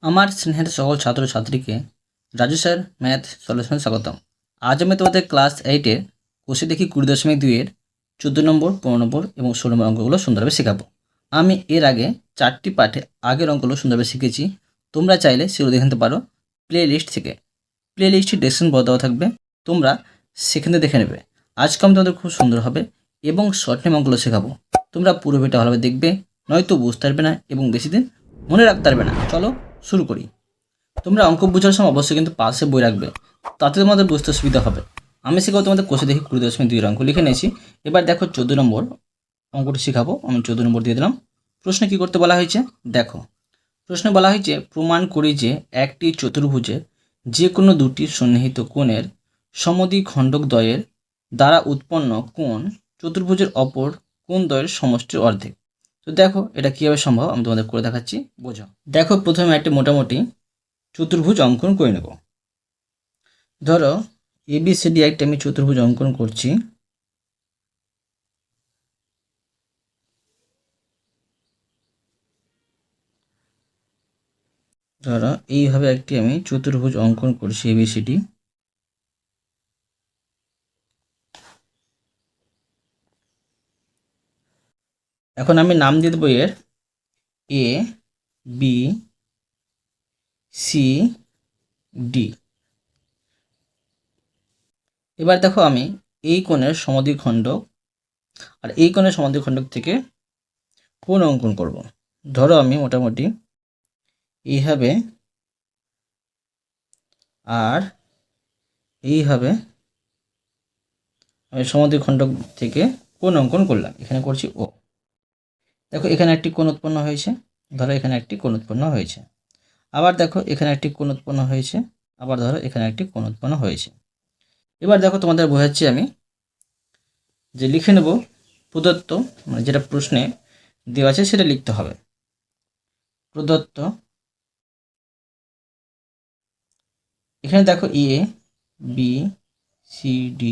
আমার স্নেহের সকল ছাত্রছাত্রীকে রাজু স্যার ম্যাথ সলিউশনে স্বাগতম। আজ আমি তোমাদের ক্লাস 8-এর কোষে দেখি 20.2-এর 14 নম্বর, 15 নম্বর এবং 16 নম্বর অঙ্কগুলো সুন্দরভাবে শেখাবো। আমি এর আগে 4টি পাঠে আগের অঙ্কগুলো সুন্দরভাবে শিখেছি। তোমরা চাইলে সেগুলো দেখে নিতে পারো প্লে লিস্ট থেকে। প্লে লিস্টটি ডেসক্রিপশন বক্সে দেওয়া থাকবে, তোমরা সেখানে দেখে নেবে। আজকে আমি তোমাদের খুব সুন্দর হবে এবং শর্ট টাইম অঙ্কগুলো শেখাবো। তোমরা পুরো ভিডিওটা ভালোভাবে দেখবে, নয়তো বুঝতে পারবে না এবং বেশি দিন মনে রাখতে পারবে না। চলো শুরু করি। তোমরা অঙ্ক বোঝার সময় অবশ্যই কিন্তু পাশে বই রাখবে, তাতে তোমাদের বুঝতে সুবিধা হবে। আমি শেখাবো তোমাদের কোষে দেখি 20.2 অঙ্ক লিখে নিয়েছি। এবার দেখো 14 নম্বর অঙ্কটি শেখাবো। আমি 14 নম্বর দিয়ে দিলাম। প্রশ্নে কি করতে বলা হয়েছে দেখো। প্রশ্নে বলা হয়েছে প্রমাণ করি যে একটি চতুর্ভুজের যে কোনো দুটি সন্নিহিত কোণের সমদ্বিখণ্ডক দ্বয়ের দ্বারা উৎপন্ন কোণ চতুর্ভুজের অপর কোণ দ্বয়ের সমষ্টির অর্ধেক। তো দেখো এটা কীভাবে সম্ভব আমি তোমাদের করে দেখাচ্ছি, বোঝো। দেখো প্রথমে একটি মোটামুটি চতুর্ভুজ অঙ্কন করে নেব। ধরো ABCD একটা আমি চতুর্ভুজ অঙ্কন করছি। ধরো এইভাবে একটি আমি চতুর্ভুজ অঙ্কন করছি ABCD। এখন আমি নাম দিয়ে দেবো এর ABCD। এবার দেখো আমি এই কোণের সমদ্বিখণ্ডক আর এই কোণের সমদ্বিখণ্ডক থেকে কোণ অঙ্কন করব। ধরো আমি মোটামুটি এইভাবে আর এইভাবে আমি সমদ্বিখণ্ডক থেকে কোণ অঙ্কন করলাম। এখানে করছি ও। দেখো এখানে একটি কোণ উৎপন্ন হয়েছে, ধরো এখানে একটি কোণ উৎপন্ন হয়েছে। আবার দেখো এখানে একটি কোণ উৎপন্ন হয়েছে, আবার ধরো এখানে একটি কোণ উৎপন্ন হয়েছে। এবার দেখো তোমাদের বোঝাচ্ছি আমি যে লিখে নেব প্রদত্ত, মানে যেটা প্রশ্নে দেওয়া আছে সেটা লিখতে হবে। প্রদত্ত, এখানে দেখো ABCD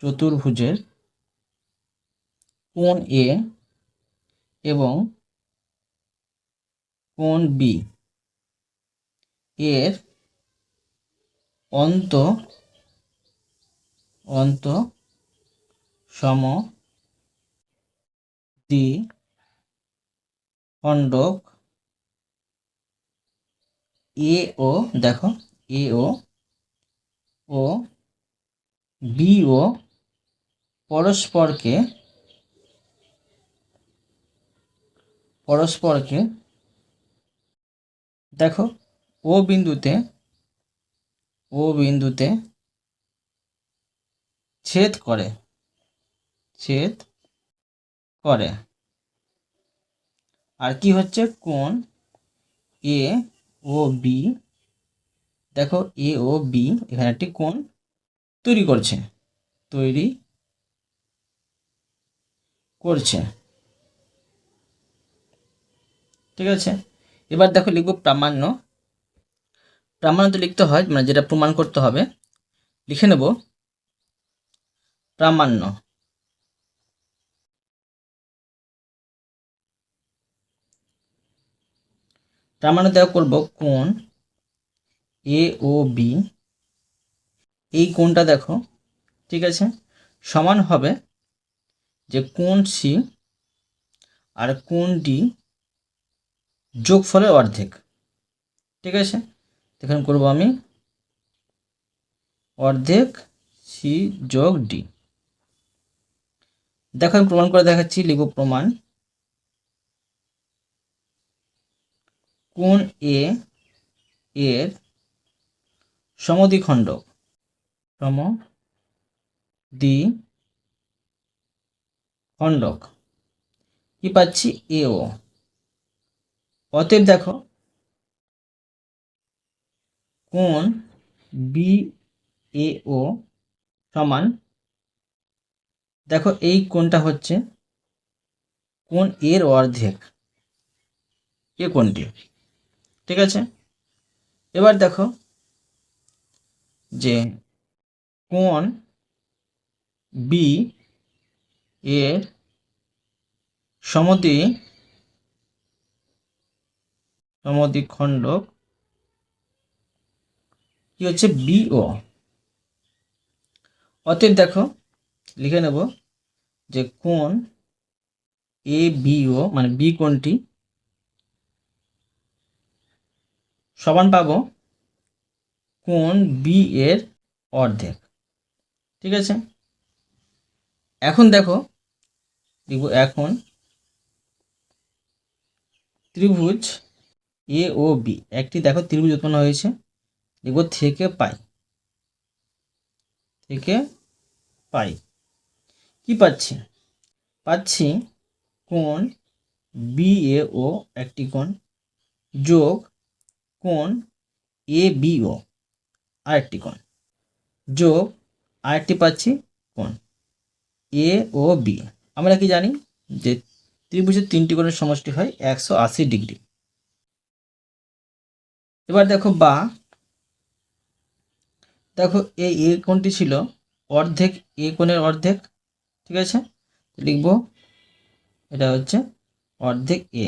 চতুর্ভুজের কোণ A এবং কোণ B এর অন্ত সমদ্বিখণ্ডক AO, দেখো AO ও BO পরস্পরকে দেখো ও বিন্দুতে ছেদ করে। আর কি হচ্ছে কোণ A ও B, দেখো A ও B এখানে একটি কোণ তৈরি করছে। ঠিক আছে। এবার দেখো লিখব প্রামাণ্য। প্রামাণ্য লিখতে হয়, মানে যেটা প্রমাণ করতে হবে, লিখে নেব প্রামাণ্য। প্রামাণ্য দেওয়া করব কোণ A ও B, এই কোণটা দেখো, ঠিক আছে, সমান হবে যে কোণ C আর কোণ D যোগফলের অর্ধেক। ঠিক আছে, এখানে করব আমি অর্ধেক C যোগ D। দেখো আমি প্রমাণ করে দেখাচ্ছি, লিখব প্রমাণ। কোণ A এর সমদ্বিখণ্ডক কি পাচ্ছি AO। অতএব দেখো কোণ BAO সমান, দেখো এই কোণটা হচ্ছে কোণ এর অর্ধেক, এ কোণটি। ঠিক আছে, এবার দেখো যে কোণ B এর সমদ্বিখণ্ডক কি হচ্ছে বিও। অতএব দেখো লিখে নেব যে কোণ এ বিও মানে বি কোণটি সমান পাবো কোণ বি এর অর্ধেক। ঠিক আছে, এখন দেখো লিখব এখন ত্রিভুজ এ ও বি, একটি দেখো ত্রিভুজ উৎপন্ন হয়েছে, লিখব থেকে পাই। কি পাচ্ছি? পাচ্ছি কোণ বি এ ও একটি কোণ যোগ কোণ এ বি ও আরেকটি কোণ যোগ আরেকটি পাচ্ছি কোণ এ ও বি। আমরা কি জানি যে ত্রিভুজের তিনটি কোণের সমষ্টি হয় 180 ডিগ্রি। এবার দেখো দেখো এই এ কোণটি ছিল অর্ধেক এ কোণের অর্ধেক। ঠিক আছে, লিখব এটা হচ্ছে অর্ধেক এ,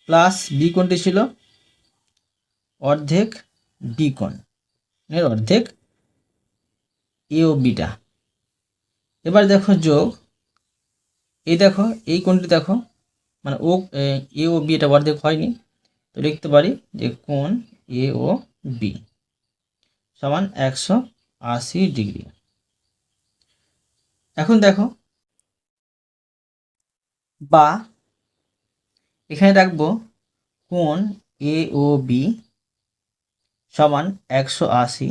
প্লাস বি কোণটি ছিল অর্ধেক বি কোণের অর্ধেক এ ও বিটা। এবার দেখো যোগ এই দেখো এই কোণটি দেখো মানে ও এ ও বি এটা অর্ধেক হয়নি, তো লিখতে পারি যে কোণ এ ও বি সমান 180 ডিগ্রি। এখন দেখো বা এখানে রাখবো কোণ এ ও বি সমান 180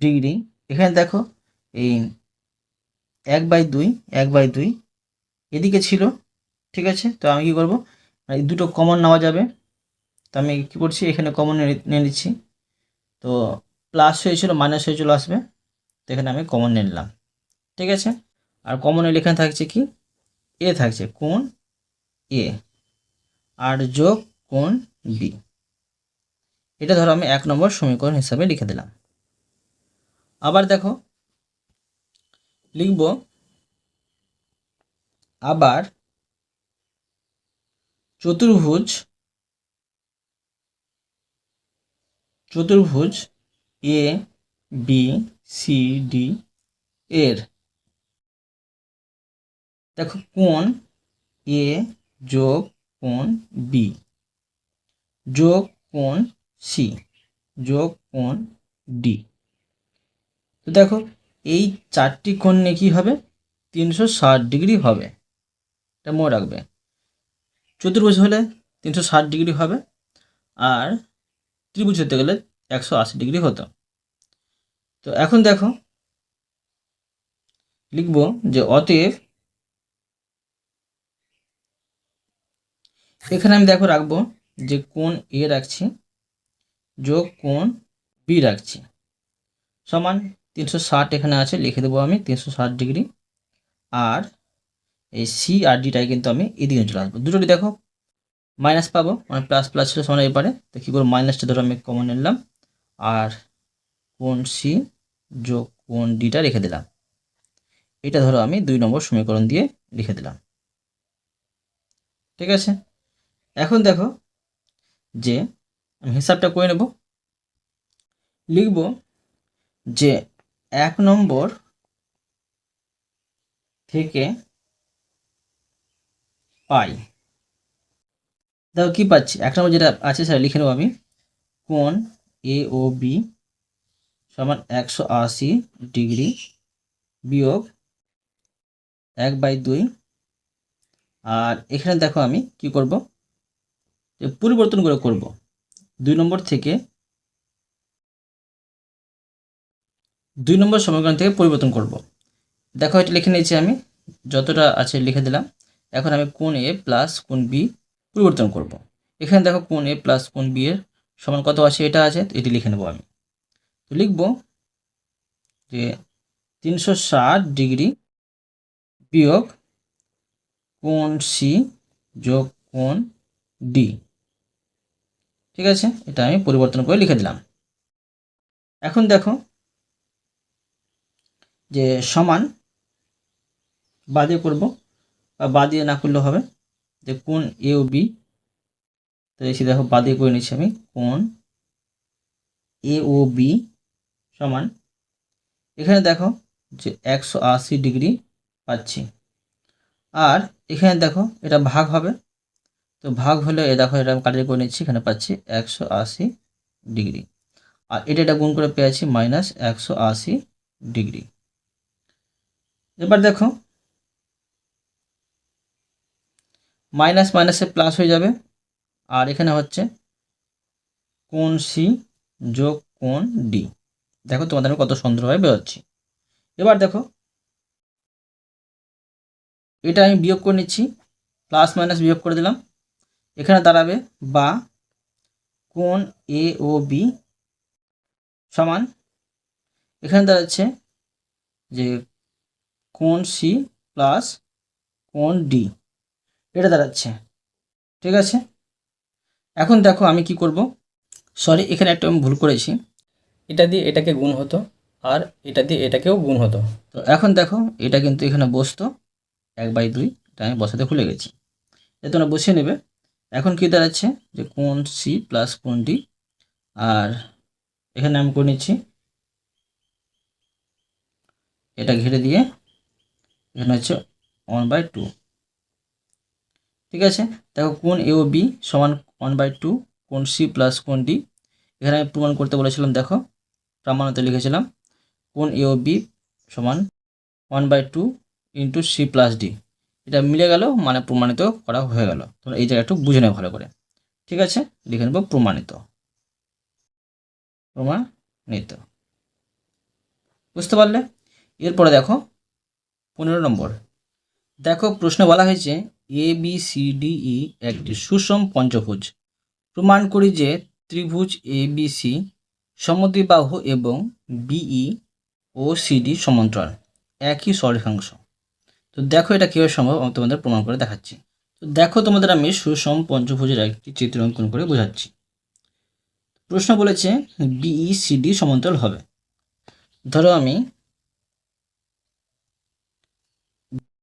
ডিগ্রি। এখানে দেখো এই 1/2 এদিকে ছিল। ঠিক আছে, তো আমি কি করবো, এই দুটো কমন নেওয়া যাবে, তো আমি কি করছি এখানে কমন নিয়ে নিচ্ছি। তো প্লাস হয়েছিল মাইনাস হয়ে চলে আসবে, তো এখানে আমি কমন নিয়ে নিলাম। ঠিক আছে, আর কমনের এখানে থাকছে কি এ থাকছে কোণ এ আর যোগ কোণ বি। এটা ধরো আমি 1 নম্বর সমীকরণ হিসাবে লিখে দিলাম। আবার দেখো লিখব আবার চতুর্ভুজ এ বি সি ডি এর দেখো কোণ এ যোগ কোণ বি যোগ কোণ সি যোগ কোণ ডি। তো দেখো এই চারটি কোণ নিয়ে কী হবে 360 ডিগ্রি হবে, এটা মনে রাখবে। চতুর্ভুজ হলে 360 ডিগ্রি হবে, আর ত্রিভুজ হতে গেলে 180 ডিগ্রি হতো। তো এখন দেখো লিখব যে অতএব এখানে আমি দেখো রাখবো যে কোণ এ রাখছি যোগ কোণ বি রাখছি সমান 360, এখানে আছে লিখে দেবো আমি 360 ডিগ্রি, আর এই সি আর ডিটাই কিন্তু আমি এদিকে চলে আসবো। দুটোটি দেখো মাইনাস পাবো, মানে প্লাস প্লাস ছিল সমান এবারে, তো কী করবো মাইনাসটা ধরো আমি কমন নিলাম, আর কোণ সি যোগ কোণ ডিটা রেখে দিলাম। এটা ধরো আমি 2 নম্বর সমীকরণ দিয়ে লিখে দিলাম। ঠিক আছে, এখন দেখো যে আমি হিসাবটা করে নেব। লিখব যে 1 নম্বর থেকে পাই। দেখো কি পাচ্ছি 1 নম্বর যেটা আছে সেটা লিখে নেব আমি, কোণ এ ও বি সমান 180 ডিগ্রি বিয়োগ 1/2, আর এখানে দেখো আমি কি করব যে পরিবর্তন করে করব 2 নম্বর থেকে 2 নম্বর সমীকরণ থেকে পরিবর্তন করব। দেখো এটা লিখে নিয়েছি আমি, যতটা আছে লিখে দিলাম। এখন আমি কোণ এ প্লাস কোণ বি পরিবর্তন করব। এখানে দেখো কোণ এ প্লাস কোণ বি এর সমান কত আছে, এটা আছে, তো এটি লিখে নেব আমি। তো লিখব যে 360 ডিগ্রি বিয়োগ কোণ সি যোগ কোণ ডি। ঠিক আছে, এটা আমি পরিবর্তন করে লিখে দিলাম। এখন দেখো যে সমান বাদে করব, বা বা দিয়ে না করলেও হবে, যে কোণ এ ও বি। তো এসে দেখো বা দিয়ে করে নিচ্ছি আমি, কোণ এ ও বি সমান, এখানে দেখো যে 180 ডিগ্রি পাচ্ছি। আর এখানে দেখো এটা ভাগ হবে, তো ভাগ হলে এ দেখো এটা কাটিয়ে করে নিচ্ছি, এখানে পাচ্ছি 180 ডিগ্রি। আর এটা গুণ করে পেয়েছি -180 ডিগ্রি। এবার দেখো মাইনাস মাইনাসে প্লাস হয়ে যাবে, আর এখানে হচ্ছে কোণ সি যোগ কোণ ডি। দেখো তোমাদের আমি কত সুন্দরভাবে বেরোচ্ছি। এবার দেখো এটা আমি বিয়োগ করে নিচ্ছি, প্লাস মাইনাস বিয়োগ করে দিলাম, এখানে দাঁড়াবে বা কোণ এ ও বি সমান, এখানে দাঁড়াচ্ছে যে কোণ সি প্লাস কোণ ডি, এটা দাঁড়াচ্ছে। ঠিক আছে, এখন দেখো আমি কি করব, সরি এখানে একটা আমি ভুল করেছি, এটা দিয়ে এটাকে গুণ হতো আর এটা দিয়ে এটাকেও গুণ হতো। তো এখন দেখো এটা কিন্তু এখানে বসতো 1/2, এটা আমি বসাতে ভুলে গেছি, এটা তোমরা বসিয়ে নেবে। এখন কি দাঁড়াচ্ছে যে কোণ সি প্লাস কোণ ডি, আর এখানে আমি করে নিচ্ছি এটা ঘিরে দিয়ে, এখানে হচ্ছে 1/2। ঠিক আছে, দেখো কোণ এ ও বি সমান 1/2 কোণ সি প্লাস কোণ ডি। এখানে আমি প্রমাণ করতে বলেছিলাম, দেখো প্রামাণ্যতে লিখেছিলাম কোণ এ ও বি সমান 1/2 ইন্টু সি প্লাস ডি। এটা মিলে গেল, মানে প্রমাণিত করা হয়ে গেল। তোমরা এই জায়গাটা একটু বুঝে নেবে ভালো করে। ঠিক আছে, লিখে নেব প্রমাণিত, প্রমাণিত। বুঝতে পারলে? এরপরে দেখো 15 নম্বর। দেখো প্রশ্নে বলা হয়েছে এ বি সি ডি ই একটি সুষম পঞ্চভুজ। প্রমাণ করি যে ত্রিভুজ এ বি সি সমদ্বিবাহু এবং বিই ও সিডি সমান্তরাল একই সরেখাংশ। তো দেখো এটা কীভাবে সম্ভব আমি তোমাদের প্রমাণ করে দেখাচ্ছি। তো দেখো তোমাদের আমি সুষম পঞ্চভুজের একটি চিত্র অঙ্কন করে বোঝাচ্ছি। প্রশ্ন বলেছে বিই সিডি সমান্তরাল হবে। ধরো আমি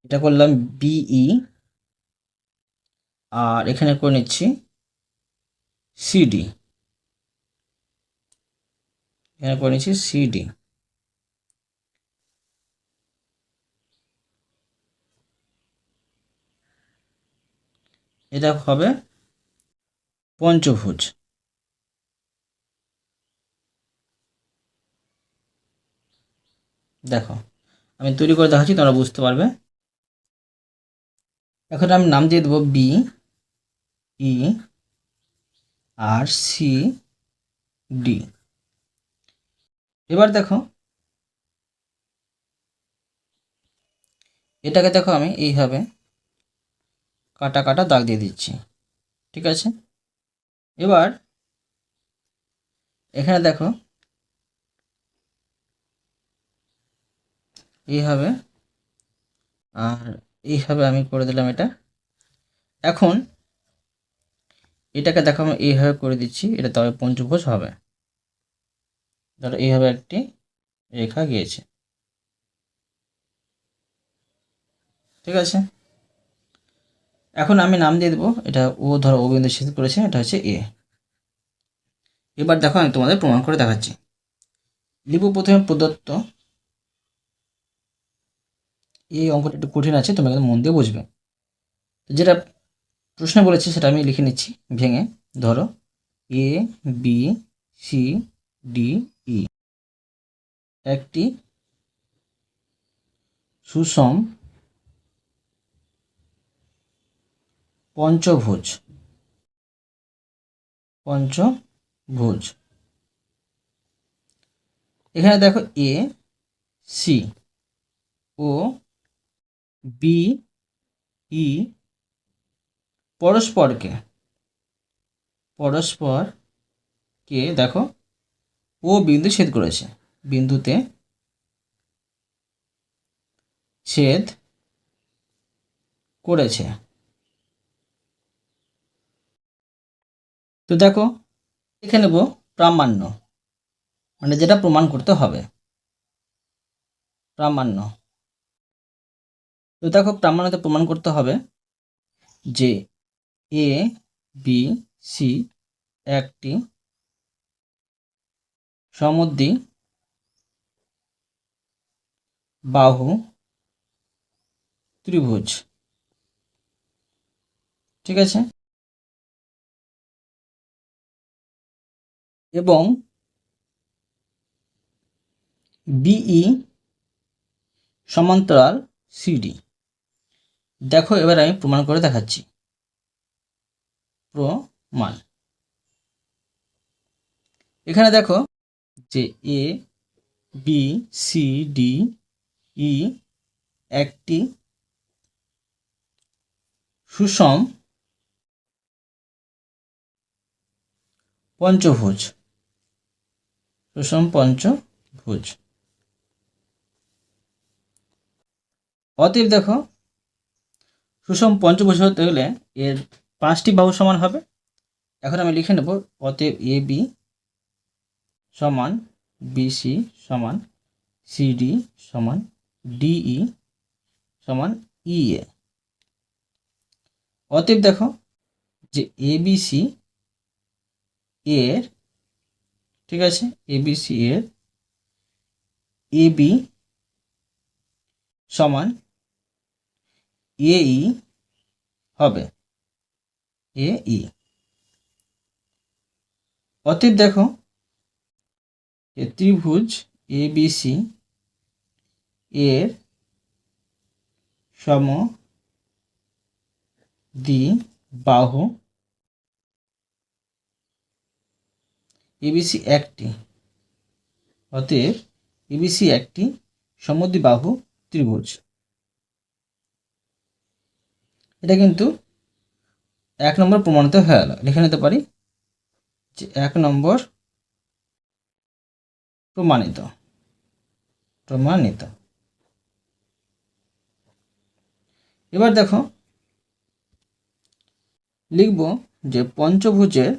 এটা করলাম বিই, আর এখানে করে নিচ্ছি সিডি, এখানে করে নিচ্ছি সিডি। এটা হবে পঞ্চভুজ। দেখো আমি তৈরি করে দেখাচ্ছি, তোমরা বুঝতে পারবে। এখন আমি নাম দিয়ে দেবো বি ই আর সি ডি। এবার দেখো এটাকে দেখো আমি এইভাবে কাটা কাটা দাগ দিয়ে দিচ্ছি। ঠিক আছে, এবার এখানে দেখো এইভাবে, আর এইভাবে আমি করে দিলাম এটা। এখন এটাকে দেখো আমি এইভাবে করে দিচ্ছি, এটা তবে পঞ্চভুজ হবে। ধরো এইভাবে একটি রেখা গিয়েছে। ঠিক আছে, এখন আমি নাম দিয়ে দেবো, এটা ও ধরো ও বিন্দু ছেদ করেছে, এটা হচ্ছে এ। এবার দেখো আমি তোমাদের প্রমাণ করে দেখাচ্ছি। লিখব প্রথমে প্রদত্ত, এই অঙ্কটা একটু কঠিন আছে, তোমরা কিন্তু মন দিয়ে বুঝবে। যেটা প্রশ্ন বলেছে সেটা আমি লিখে নিচ্ছি ভেঙে। ধরো এ বি সি ডি ই একটি সুষম পঞ্চভুজ, পঞ্চভুজ। এখানে দেখো A C O B E পরস্পরকে দেখো ও বিন্দু ছেদ করেছে, বিন্দুতে ছেদ করেছে। তো দেখো লিখে নেব প্রামাণ্য, মানে যেটা প্রমাণ করতে হবে, প্রামাণ্য। তো দেখো প্রামাণ্যতা প্রমাণ করতে হবে যে এ বি সি একটি সমদ্বি বাহু ত্রিভুজ। ঠিক আছে, এবং বিই সমান্তরাল সিডি। দেখো এবার আমি প্রমাণ করে দেখাচ্ছি। প্রমাণ, এখানে দেখো যে এ বি সি ডি ই একটি সুষম পঞ্চভুজ। সুষম পঞ্চভুজ। অতএব দেখো সুষম পঞ্চভুজ হতে হলে এর 5টি বাহু সমান হবে। এখন আমি লিখে নেব, অতএব এ বি সমান বিসি সমান সিডি সমান ডিই সমান ইএ। অতএব দেখো যে এবিসি এর, ঠিক আছে, এবিসি এর এবি সমান এই হবে, এই। অতএব দেখো যে ত্রিভুজ এবিসি এর সমদ্বিবাহু এবিসি একটি, অতএব এবিসি একটি সমদ্বিবাহু ত্রিভুজ। এটা কিন্তু 1 নম্বর প্রমাণিত হয়ে গেল। লিখে নিতে পারি যে 1 নম্বর প্রমাণিত। প্রমাণিত। এবার দেখো লিখব যে পঞ্চভুজের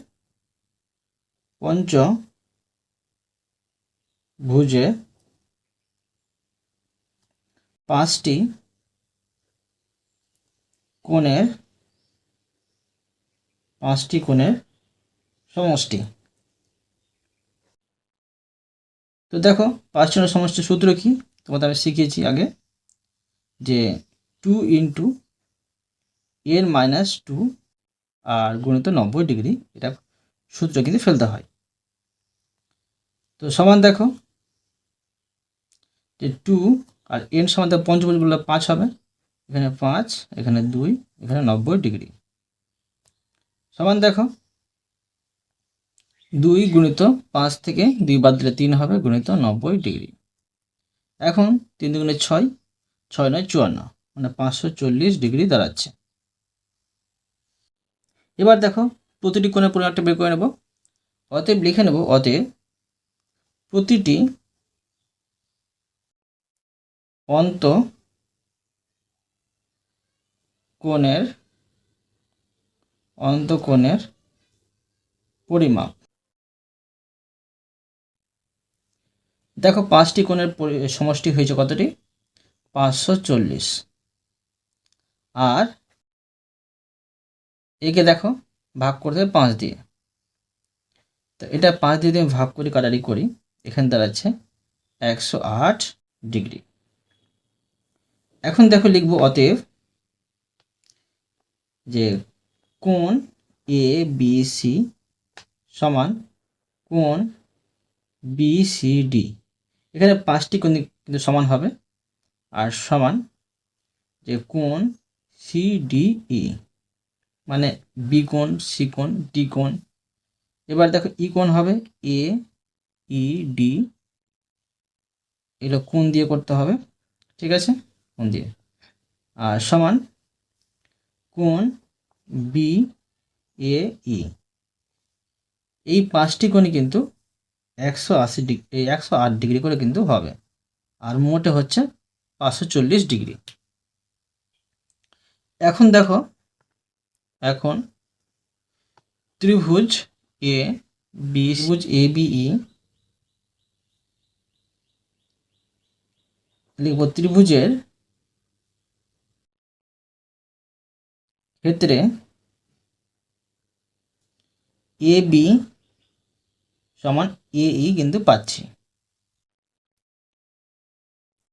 5টি কোণের সমষ্টি। তো দেখো 5টি কোণের সমষ্টির সূত্র কি তোমাদের আমি শিখিয়েছি আগে, যে 2 ইন্টু এর -2 আর গুণিত 90 ডিগ্রি, এটা সূত্র কিন্তু ফেলতে হয়। তো সমান দেখো যে 2 আর এন সমান পঞ্চভুজ বললে 5 হবে, এখানে 5, এখানে 2, এখানে 90 ডিগ্রি সমান দেখো 2 গুণিত 5 থেকে 2 বাদ দিলে 3 হবে, গুণিত 90 ডিগ্রি। এখন 3 দুগুণে 6, 6 9 54, মানে 540 ডিগ্রি দাঁড়াচ্ছে। এবার দেখো প্রতিটি কোণের পরিমাপটা বের করে নেব। অতএব লিখে নেব, অতএব প্রতিটি অন্তঃকোণের পরিমাপ। দেখো 5টি কোণের সমষ্টি হয়েছে কতটি? 540। আর একে দেখো ভাগ করতে হবে 5 দিয়ে। তো এটা 5 দিয়ে আমি ভাগ করি, কাটারি করি, এখানে দাঁড়াচ্ছে 108 ডিগ্রি। এখন দেখো লিখব, অতএব যে কোণ এ বি সি সমান কোণ বি সি ডি। এখানে 5টি কোণ কিন্তু সমান হবে, আর সমান যে কোণ সি ডি ই, মানে বি কোণ, সি কোণ, ডি কোণ। এবার দেখো ই কোণ হবে এ ই ডি, এগুলো কোণ দিয়ে করতে হবে, ঠিক আছে, কোণ দিয়ে। আর সমান কোণ বি এ ই। এই 5টি কোণই কিন্তু 180 ডিগ্রি, 108 ডিগ্রি করে কিন্তু হবে, আর মোটে হচ্ছে 540 ডিগ্রি। এখন দেখো, এখন ত্রিভুজ এ বি, ত্রিভুজ এ বি ই লিখব ত্রিভুজের ক্ষেত্রে এ বি সমান এ ই কিন্তু পাচ্ছি।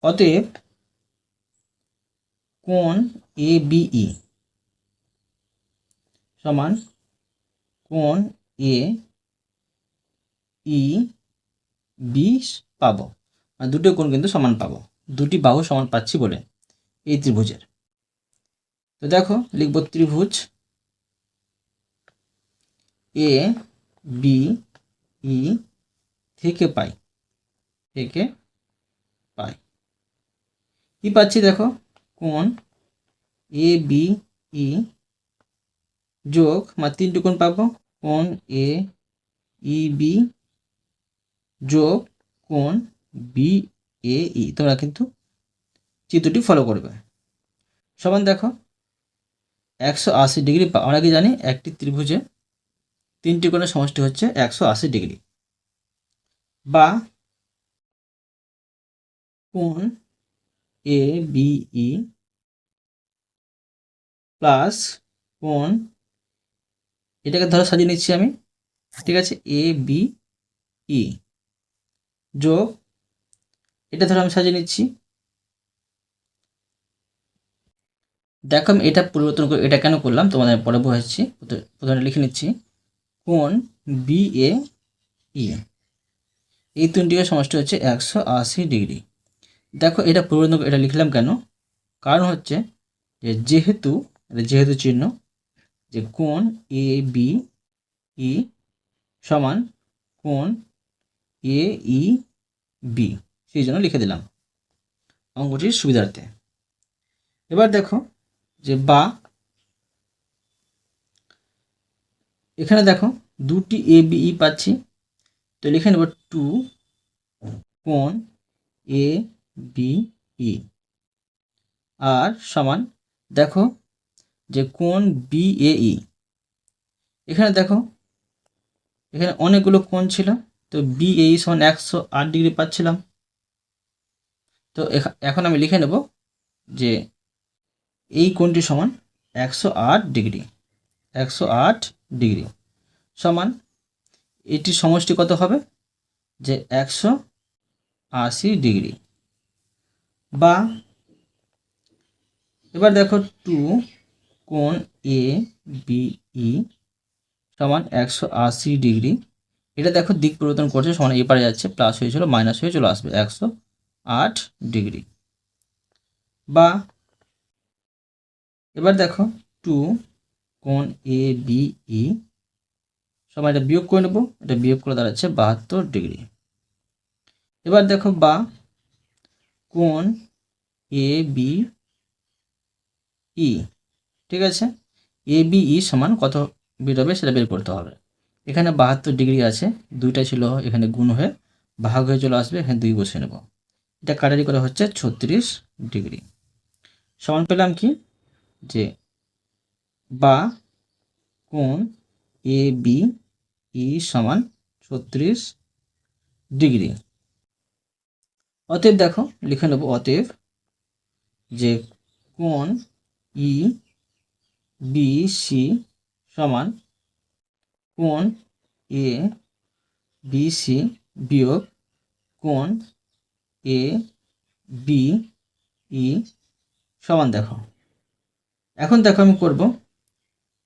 অতএব কোণ এ বি ই সমান কোণ এ ই বি পাবো, মানে দুটো কোণ কিন্তু সমান পাবো, দুটি বাহু সমান পাচ্ছি বলে এই ত্রিভুজের। তো দেখো লিখব ত্রিভুজ এ বি ই থেকে পাই কি পাচ্ছি দেখো, কোণ এ বি ই যোগ তিনটি কোণ পাবো, কোণ এ ই বি যোগ কোণ বি এ ই। তোমরা কিন্তু চিত্রটি ফলো করবে। সমান দেখো 180 ডিগ্রি। আমরা কি জানি একটি ত্রিভুজে তিনটি কোণের সমষ্টি হচ্ছে 180 ডিগ্রি, বা কোণ এ বি ই প্লাস কোণ, এটাকে ধরো সাজিয়ে নিচ্ছি আমি, ঠিক আছে, এ বি ই যোগ, এটা ধরো আমি সাজিয়ে নিচ্ছি। দেখো আমি এটা পরিবর্তন করে এটা কেন করলাম তোমাদের পরে বোঝাচ্ছি। প্রথমে লিখে নিচ্ছি কোণ বি এ ই, এই তিনটির সমষ্টি হচ্ছে 180 ডিগ্রি। দেখো এটা পরিবর্তন করে এটা লিখলাম কেন, কারণ হচ্ছে যে যেহেতু চিহ্ন, যে কোণ এ বি ই সমান কোণ এ ই বি, সেই জন্য লিখে দিলাম অঙ্কটির সুবিধার্থে। এবার দেখো যে বা, এখানে দেখো দুটি এ বি ই পাচ্ছি, তো লিখে নেব 2 কোণ এ বি ই, আর সমান দেখো যে কোণ বি এ ই, এখানে দেখো এখানে অনেকগুলো কোণ ছিল, তো বি এ ই সমান 108 ডিগ্রি পাচ্ছিলাম। তো এখন আমি লিখে নেব যে এই কোণটি সমান 108 ডিগ্রি, 108 ডিগ্রি সমান এটির সমষ্টি কত হবে, যে 180 ডিগ্রি। বা এবার দেখো 2 কোণ এ বি ই সমান 180 ডিগ্রি, এটা দেখো দিক পরিবর্তন করছে, সমান এপারে যাচ্ছে, প্লাস হয়েছিল মাইনাস হয়ে চলে আসবে 108 ডিগ্রি। বা এবার দেখো 2 কোণ এ বি ই সমান, এটা বিয়োগ করে নেবো, এটা বিয়োগ করে দাঁড়াচ্ছে 72 ডিগ্রি। এবার দেখো বা কোণ এ বি ই, ঠিক আছে, এ বি ই সমান কত বেরোবে সেটা বের করতে হবে। এখানে 72 ডিগ্রি আছে, দুইটা ছিল এখানে গুণ হয়ে ভাগ হয়ে চলে আসবে, এখানে 2 বসে নেব, এটা কাটারি করে হচ্ছে 36 ডিগ্রি। সমান পেলাম কি, যে বা কোণ এ বি ই সমান 36 ডিগ্রি। অতএব দেখো লিখে নেব, অতএব যে কোণ ই বি সি সমান কোণ এ বি সি বিয়োগ কোণ এ বি ই সমান, দেখো এখন দেখো আমি করব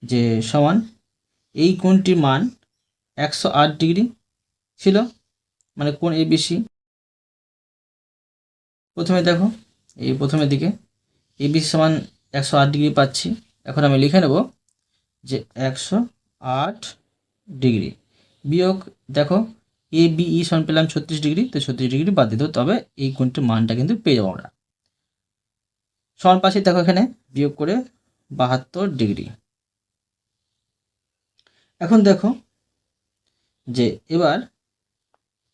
যে সমান এই কোণটির মান 108 ডিগ্রি ছিল, মানে কোণ এ বি সি। প্রথমে দেখো এই প্রথমের দিকে এ বি সি সমান 108 ডিগ্রি পাচ্ছি, এখন আমি লিখে নেব যে 108 ডিগ্রি বিয়োগ, দেখো এ বি ই সমান পেলাম 36 ডিগ্রি, তো 36 ডিগ্রি বাদ দিতে, তবে এই কোণটির মানটা কিন্তু পেয়ে যাবো আমরা। সমান পাশে দেখো এখানে বিয়োগ করে 72 ডিগ্রি। এখন দেখো যে এবার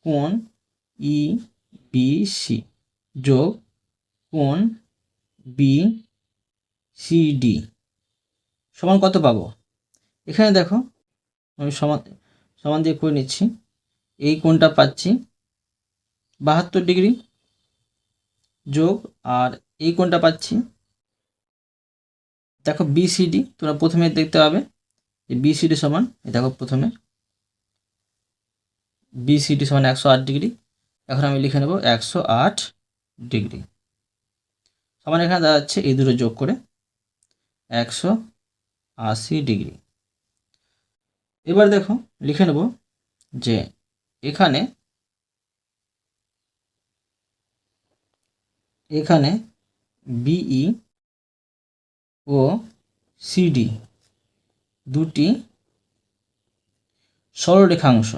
কোণ ই বি সি যোগ কোণ বি সি ডি সমান কত পাবো, এখানে দেখো আমি সমান সমান দিয়ে করে নিচ্ছি, এই কোণটা পাচ্ছি 72 ডিগ্রি যোগ, আর এই কোণটা পাচ্ছি দেখো বিসিডি তোমরা প্রথমে দেখতে পাবে যে বিসিডি সমান, দেখো প্রথমে বিসিডি সমান 108 ডিগ্রি। এখন আমি লিখে নেব 108 ডিগ্রি সমান, এখানে দাঁড়াচ্ছে এই দুটো যোগ করে 180 ডিগ্রি। এবার দেখো লিখে নেব যে এখানে বিই ও সিডি দুটি সরল রেখাংশ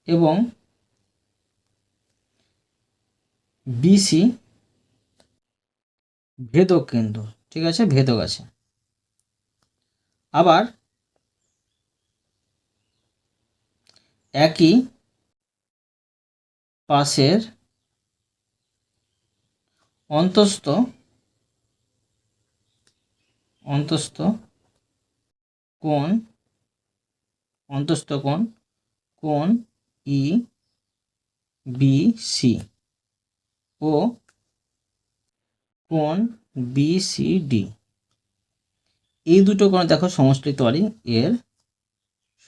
এবং বিসি ভেদক কেন্দ্র, ঠিক আছে, ভেদক আছে। আবার একই পাশের অন্তস্থ কোণ ই বি সি ও কোণ বি সি ডি, এই দুটো কোণ দেখো সমষ্টি তৈরি, এর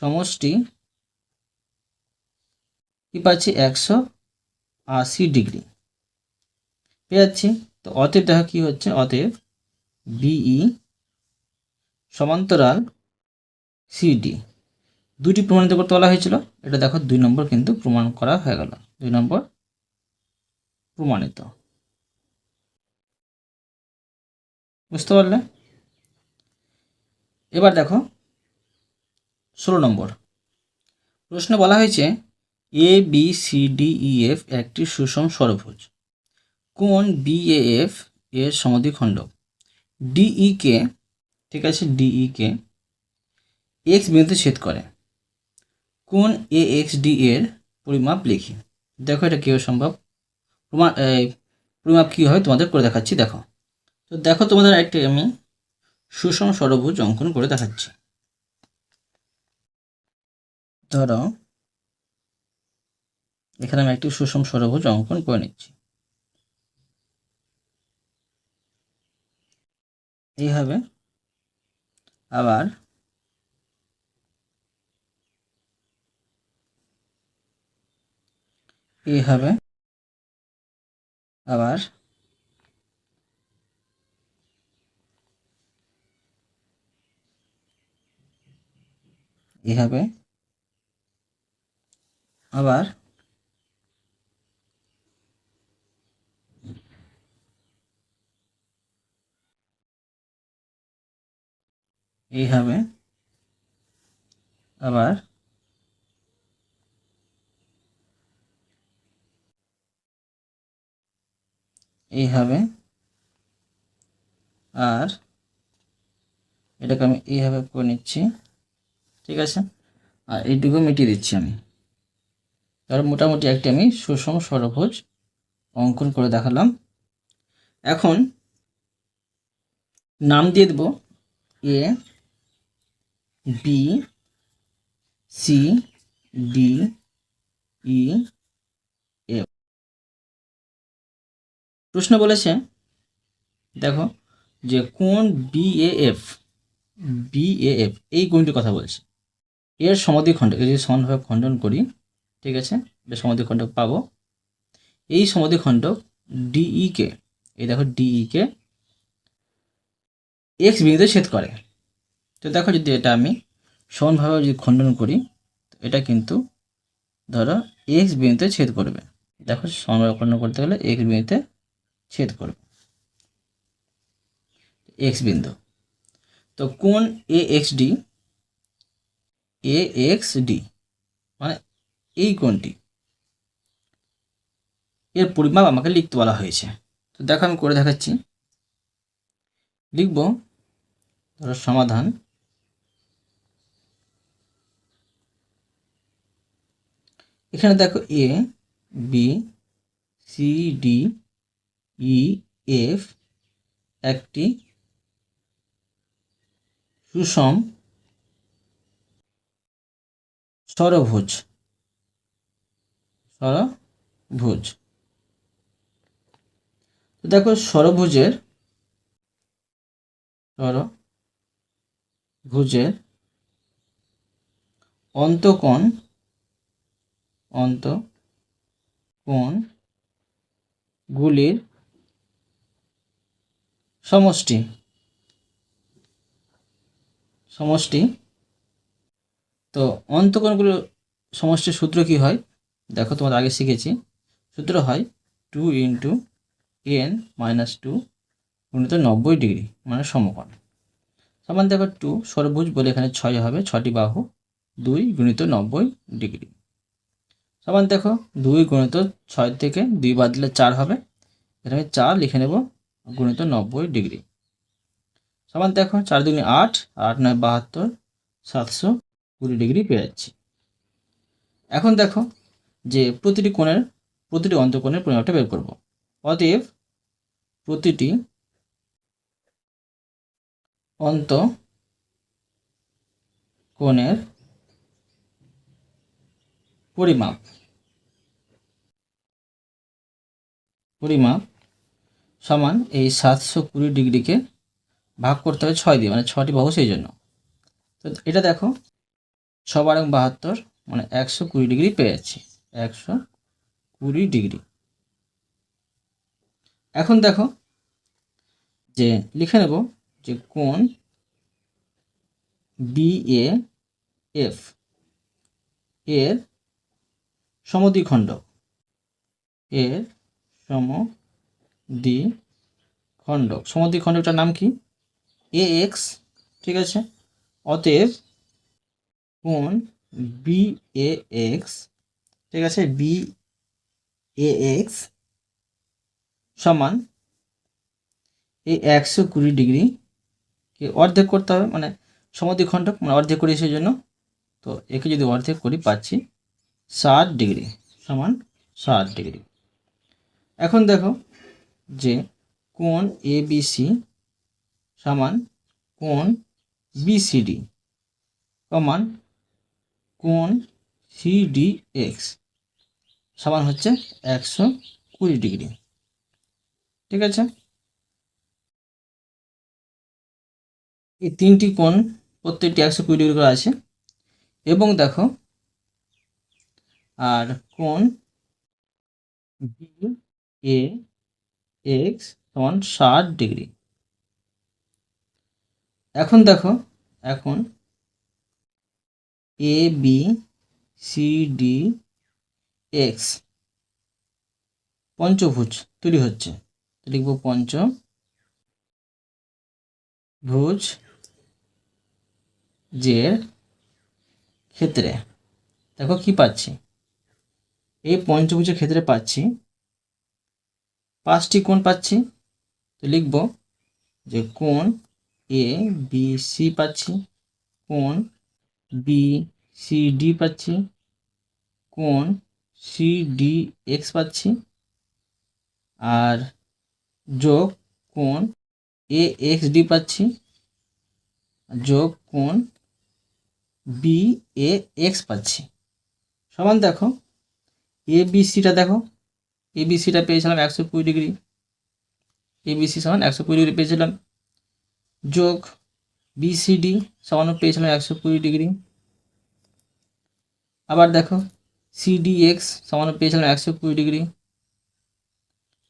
সমষ্টি কি পাচ্ছি 180 ডিগ্রি পেয়ে যাচ্ছি। তো অতএব দেখো কি হচ্ছে, অতএব বিই সমান্তরাল সিডি দুটি প্রমাণিত করতে বলা হয়েছিল। এটা দেখো 2 নম্বর কিন্তু প্রমাণ করা হয়ে গেল, 2 নম্বর প্রমাণিত। বুঝতে পারলে? এবার দেখো 16 নম্বর প্রশ্ন বলা হয়েছে A B C D E F একটি সুষম ষড়ভুজ, কোণ বিএএফ এর সমদ্বিখণ্ডক ডিই কে, ঠিক আছে, ডিই কে এক্স বিন্দুতে ছেদ করে, কোণ এ এক্স ডি এর পরিমাপ লিখি। দেখো এটা কীভাবে সম্ভব, পরিমাপ কী হয় তোমাদের করে দেখাচ্ছি। দেখো, তো দেখো তোমাদের একটি আমি সুষম ষড়ভুজ অঙ্কন করে দেখাচ্ছি। ধরো এখানে আমি একটি সুষম ষড়ভুজ অঙ্কন করে নিচ্ছি, এইভাবে। আবার এইভাবে, আবার এইভাবে, আবার এইভাবে, আবার এইভাবে, আর এটাকে আমি এইভাবে করে নিচ্ছি, ঠিক আছে। আর এইটুকু মিটিয়ে দিচ্ছি আমি। তার মোটামুটি একটি আমি সুষম ষড়ভুজ অঙ্কন করে দেখালাম। এখন নাম দিয়ে দেব A B C D E F. প্রশ্ন বলেছে দেখো যে কোণ বিএএফ এই কোণটির কথা বলছে, এর সমদ্বিখণ্ডক, যদি সমানভাবে খণ্ডন করি, ঠিক আছে, এর সমদ্বিখণ্ডক পাবো। এই সমদ্বিখণ্ডক ডিই কে, এই দেখো ডিই কে এক্স বিন্দুতে ছেদ করে। তো দেখো যদি এটা আমি সমানভাবে যদি খণ্ডন করি, এটা কিন্তু ধরো এক্স বিন্দুতে ছেদ করবে। দেখো সমানভাবে খণ্ডন করতে গেলে এক্স বিন্দুতে ছেদ করবে, এক্স বিন্দু। তো কোণ এ এক্স ডি মানে এই কোণটি, এর পরিমাপ আমাকে লিখতে বলা হয়েছে। তো দেখো আমি করে দেখাচ্ছি, লিখব ধরো সমাধান। এখানে দেখো A B C D E F একটি সুষম ষড়ভুজ ভুজ। তো দেখো ষড়ভুজের অন্তকোণ গুলির সমষ্টি তো অন্তকোণগুলোর সমষ্টির সূত্র কি হয় দেখো, তোমাদের আগে শিখেছি। সূত্র হয় 2 × n-2 গুণিত 90 ডিগ্রি মানে সমকোণ। সমান দেখো 2 ষড়ভুজ বলে এখানে 6 হবে, 6টি বাহু, 2 গুণিত 90 ডিগ্রি। সমান দেখো 2 গুণিত 6 থেকে 2 বাদ দিলে 4 হবে, এখানে 4 লিখে নেব গুণিত 90 ডিগ্রি। সমান দেখো 4 2 8, 8 9 72, 720 ডিগ্রি পেয়ে যাচ্ছি। এখন দেখো যে প্রতিটি অন্তকোণের পরিমাপটা বের করব। অতএব প্রতিটি অন্তকোণের পরিমাপ সমান এই 720 ডিগ্রিকে ভাগ করতে হবে 6 দিয়ে, মানে 6টি বাহু সেই জন্য। তো এটা দেখো 6 × 72 মানে 120 ডিগ্রি পেয়ে যাচ্ছি, 120 ডিগ্রি। এখন দেখো যে লিখে নেব যে কোণ BAF এর সমদ্বিখণ্ডক সমদ্বিখণ্ডকটার নাম কি? AX, ঠিক আছে। অতএব কোণ BAX, ঠিক আছে, BAX সমান এই 120 ডিগ্রিকে অর্ধেক করতে হবে, মানে সমদ্বিখণ্ডক মানে অর্ধেক করি সেই জন্য। তো একে যদি অর্ধেক করি পাচ্ছি 60 ডিগ্রি, সমান 60 ডিগ্রি। এখন দেখো যে কোণ ABC সমান কোণ BCD সমান কোণ CDX সমান হচ্ছে 120 ডিগ্রি, ঠিক আছে। এই তিনটি কোণ প্রত্যেকটি 120 ডিগ্রি করে আছে। এবং দেখো আর কোণ BAX সমান 60 ডিগ্রি। এখন দেখো ABCDX পঞ্চভুজ তৈরি হচ্ছে, লিখব পঞ্চভুজ যের ক্ষেত্রে দেখো কি পাচ্ছি, এই পঞ্চভুজের ক্ষেত্রে পাচ্ছি 5টি কোণ পাচ্ছি। তো লিখব যে কোণ ABC পাচ্ছি, কোণ BCD পাচ্ছি, কোণ CDX পাচ্ছি, আর যোগ কোণ AXD পাচ্ছি, যোগ কোণ BAX পাচ্ছি। সমান দেখো ABCটা দেখো, ABCটা পেয়েছিলাম 120 ডিগ্রি, ABC সমান 120 ডিগ্রি পেয়েছিলাম, যোগ BCD সমানও পেয়েছিলাম 120 ডিগ্রি। আবার দেখো CDX সমানও পেয়েছিলাম 120 ডিগ্রি,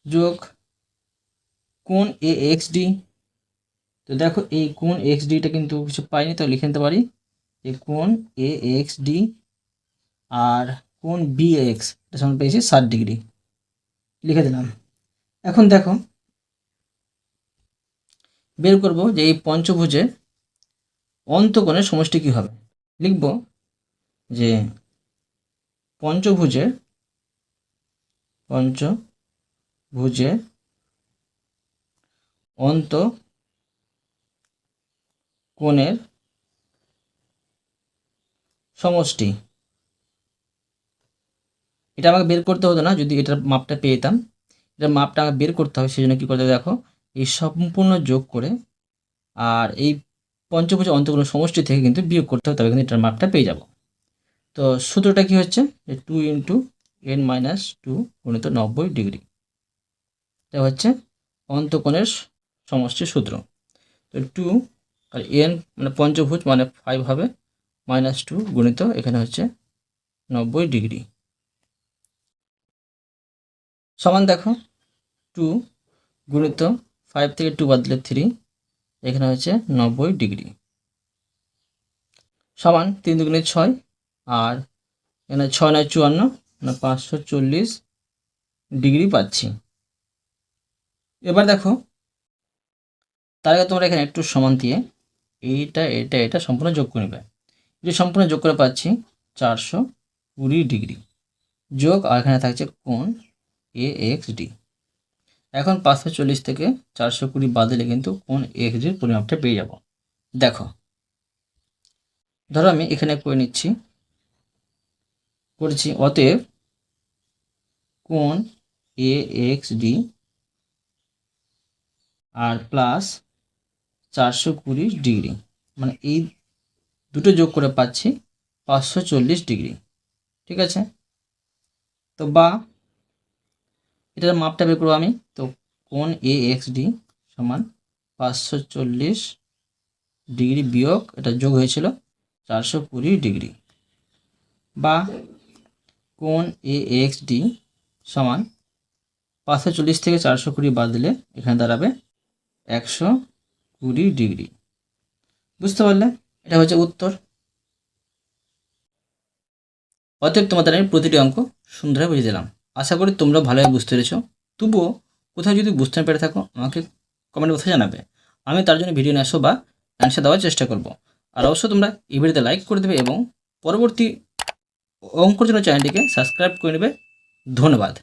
যোগ কোণ AXD। তো দেখো এই কোণ XDটা কিন্তু কিছু পাইনি, তো লিখে নিতে পারি যে কোণ AXD আর কোণ BAX এটা সমান পেয়েছি 60 ডিগ্রি, লিখে দিলাম। এখন দেখো বের করব যে এই পঞ্চভুজের অন্তকোণের সমষ্টি কী হবে। লিখব যে পঞ্চভুজের অন্তকোণের সমষ্টি, এটা আমাকে বের করতে হতো না যদি এটার মাপটা পেয়ে যেতাম। এটার মাপটা আমাকে বের করতে হবে, সেই জন্য কী করতে হবে দেখো এই সম্পূর্ণ যোগ করে আর এই পঞ্চভুজের অন্তকোণের সমষ্টি থেকে কিন্তু বিয়োগ করতে হবে, তবে কিন্তু এটার মাপটা পেয়ে যাব। তো সূত্রটা কি হচ্ছে যে 2 × n মাইনাস টু গুণিত 90 ডিগ্রি। এটা হচ্ছে অন্তকোণের সমষ্টির সূত্র। তো 2 আর n মানে পঞ্চভুজ মানে 5 হবে, মাইনাস টু গুণিত এখানে হচ্ছে 90 ডিগ্রি সমান দেখো 2 গুণিত 5 থেকে 2 বাদ দিলে 3, এখানে হচ্ছে 90 ডিগ্রি সমান 3 দুগুণে 6 আর এখানে 6 নয় 54 মানে 540 ডিগ্রি পাচ্ছি। এবার দেখো তার আগে তোমরা এখানে একটু সমান দিয়ে এটা সম্পূর্ণ যোগ করে নেবে। যে সম্পূর্ণ যোগ করে পাচ্ছি 420 ডিগ্রি যোগ, আর এখানে থাকছে কোণ AXD। এখন 540 থেকে 420 বাদ দিলে কিন্তু কোণ AXDর পরিমাপটা পেয়ে যাব। দেখো ধরো আমি এখানে করে নিচ্ছি, করেছি, অতএব কোণ AXD আর প্লাস 420 ডিগ্রি মানে এই দুটো যোগ করে পাচ্ছি 540 ডিগ্রি। ঠিক আছে, তো বা এটার মাপটা বের করবো আমি। তো কোণ AXD সমান 540 ডিগ্রি বিয়োগ এটা যোগ হয়েছিল 420 ডিগ্রি, বা কোণ AXD সমান 540 থেকে 420 বাদ দিলে এখানে দাঁড়াবে 120 ডিগ্রি। বুঝতে পারলে? এটা হচ্ছে উত্তর। অতএব তোমাদের আমি প্রতিটি অঙ্ক সুন্দরভাবে বুঝিয়ে দিলাম। আশা করি তোমরা ভালোভাবে বুঝতে পেরেছো। তবুও কোথাও যদি বুঝতে না পেরে থাকো আমাকে কমেন্ট বক্সে জানাবে, আমি তার জন্য ভিডিও নিয়ে আসবো বা অ্যান্সার দেওয়ার চেষ্টা করব। আর অবশ্যই তোমরা এই ভিডিওতে লাইক করে দেবে এবং পরবর্তী অঙ্কর জন্য চ্যানেলটিকে সাবস্ক্রাইব করে নেবে। ধন্যবাদ।